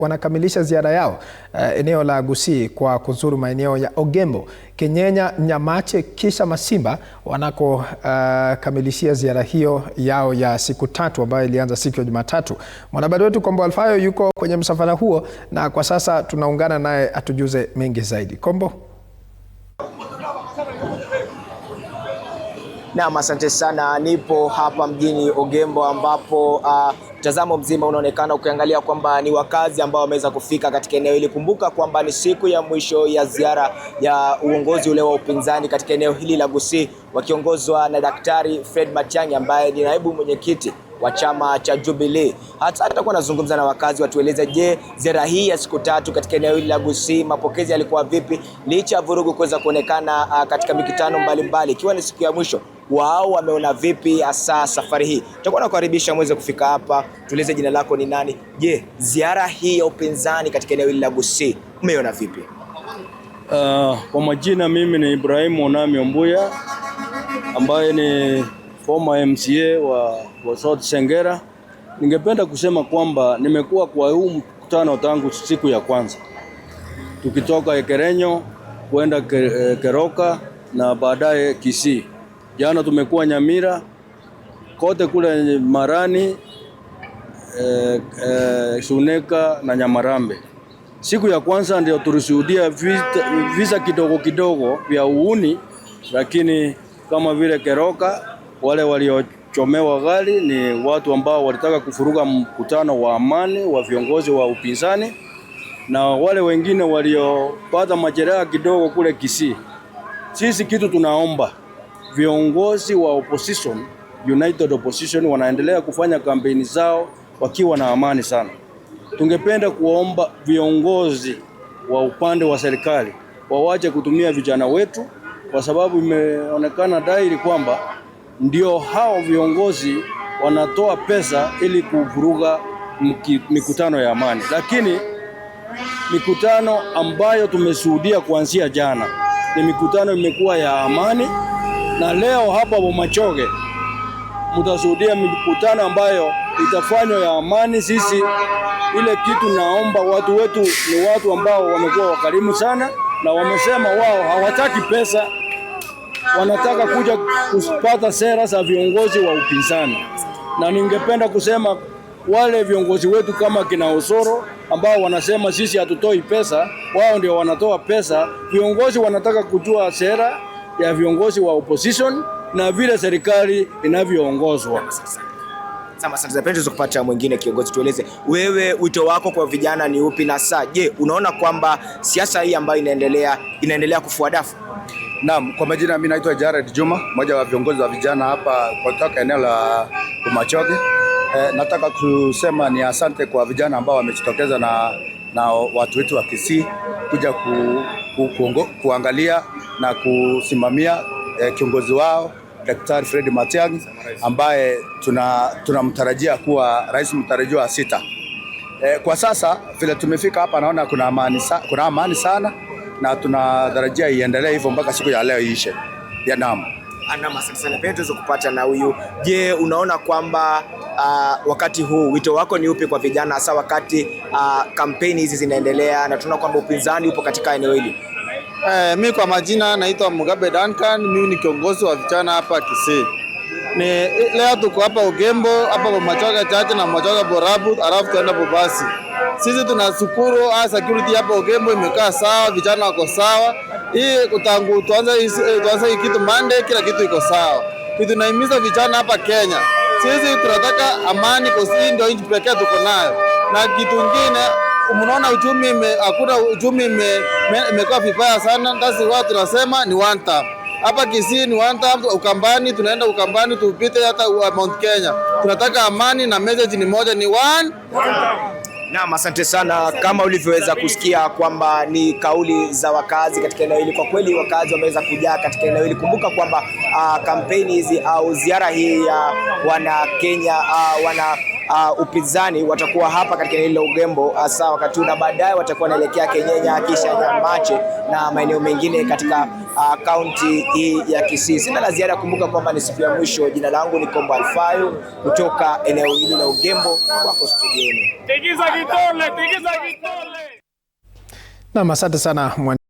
wanakamilisha ziara yao eneo la Gusii kwa kuzuru maeneo ya Ogembo, Kenyenya, Nyamache kisha Masimba wanako kamilishia ziara hiyo yao ya siku 3 ambayo ilianza siku ya Jumatatu. Mwanahabari wetu Kombo Alfayo yuko kwenye msafara huo na kwa sasa tunaungana naye atujuze mengi zaidi. Kombo. Naam, asante sana. Nipo hapa mjini Ogembo ambapo mtazamo mzima unaonekana ukiangalia kwamba ni wakazi ambao wameweza kufika katika eneo hili. Kumbuka kwamba ni siku ya mwisho ya ziara ya uongozi ule wa upinzani katika eneo hili la Gusii wakiongozwa na Daktari Fred Matiang'i ambaye ni naibu mwenyekiti wa chama cha Jubilee. Hata atakuwa anazungumza na wakazi watueleze, je, ziara hii ya siku 3 katika eneo hili la Gusii mapokezi yalikuwa vipi licha ya vurugu kuweza kuonekana katika mikutano mbalimbali, ikiwa ni siku ya mwisho. Wao wameona vipi hasa safari hii? Tutakuwa nakukaribisha mweze kufika hapa. Tueleze jina lako ni nani? Je, ziara hii ya upinzani katika eneo hili la Gusii umeona vipi? Kwa majina mimi ni Ibrahim Onami Ombuya ambaye ni former MCA wa South Sengera. Ningependa kusema kwamba nimekuwa kwa huu mkutano tangu siku ya kwanza. Tukitoka Ekerenyo kwenda Keroka na baadaye Kisii. Jana tumekuwa Nyamira, kote kule Marani, Suneka na Nyamarambe. Siku ya kwanza ndio tulishuhudia visa kidogo kidogo vya uuni, lakini kama vile Keroka, wale waliochomewa gari ni watu ambao walitaka kufuruga mkutano wa amani wa viongozi wa upinzani, na wale wengine waliopata majeraha kidogo kule Kisii. Sisi kitu tunaomba viongozi wa opposition, United Opposition, wanaendelea kufanya kampeni zao wakiwa na amani sana. Tungependa kuomba viongozi wa upande wa serikali wawache kutumia vijana wetu, kwa sababu imeonekana dhahiri kwamba ndio hao viongozi wanatoa pesa ili kuvuruga mikutano ya amani. Lakini mikutano ambayo tumeshuhudia kuanzia jana ni mikutano imekuwa ya amani, na leo hapa Bomachoge mtashuhudia mikutano ambayo itafanywa ya amani. Sisi ile kitu naomba, watu wetu ni watu ambao wamekuwa wakarimu sana, na wamesema wao hawataki pesa, wanataka kuja kupata sera za viongozi wa upinzani. Na ningependa kusema wale viongozi wetu kama kina Osoro ambao wanasema sisi hatutoi pesa, wao ndio wanatoa pesa. Viongozi wanataka kujua sera ya viongozi wa opposition na vile serikali inavyoongozwa. Asante. Napenda kupata mwingine kiongozi, tueleze wewe wito wako kwa vijana ni upi, na sasa je, unaona kwamba siasa hii ambayo inaendelea kufua dafu? Naam, kwa majina mimi naitwa Jared Juma, mmoja wa viongozi wa vijana hapa kutoka eneo la Bomachoge. Nataka kusema ni asante kwa vijana ambao wamejitokeza na watu wetu wa Kisii kuja kuangalia na kusimamia kiongozi wao Daktari Fred Matiang'i ambaye tunamtarajia kuwa rais mtarajiwa wa 6. Kwa sasa vile tumefika hapa naona kuna amani sana, na tunatarajia iendelee hivyo mpaka siku ya leo iishe. Naam. Asante sana. Pendo kupata na huyu. Je, unaona kwamba wakati huu wito wako ni upi kwa vijana, hasa wakati kampeni hizi zinaendelea na tunaona kwamba upinzani upo katika eneo hili? Mimi kwa majina naitwa Mugabe Duncan, mimi ni kiongozi wa vijana hapa Kisii. Leo tuko hapa Ogembo, hapa Bomachoge chache na Bomachoge Borabu, alafu tuenda Bobasi. Sisi tunashukuru security hapa Ogembo imekaa sawa, vijana wako sawa. Hii kutangu tuanze hii kitu Monday, kila kitu iko sawa. Tunahimiza vijana hapa Kenya, sisi tunataka amani, kwa sababu ndio nchi pekee tuko nayo. Na kitu kingine, umeona uchumi imekuwa vibaya sana. Ndasi watu tunasema ni one time. Hapa Kisii ni one time, Ukambani tunaenda Ukambani tupite hata Mount Kenya. Tunataka amani na message ni moja, ni one. Naam, asante sana. Kama ulivyoweza kusikia kwamba ni kauli za wakazi katika eneo hili. Kwa kweli wakazi wameweza kujaa katika eneo hili. Kumbuka kwamba kampeni hizi au ziara hii ya wana Kenya wana upinzani watakuwa hapa katika eneo la Ugembo hasa wakati huu, na baadaye watakuwa wanaelekea Kenyenya kisha Nyamache na maeneo mengine katika kaunti hii ya Kisii. Sina la ziada, kumbuka kwamba ni siku ya mwisho. Jina langu ni Kombo Alfayo kutoka eneo hili la Ugembo, kwako studioni. Tigiza kitole, tigiza kitole. Na asante sana.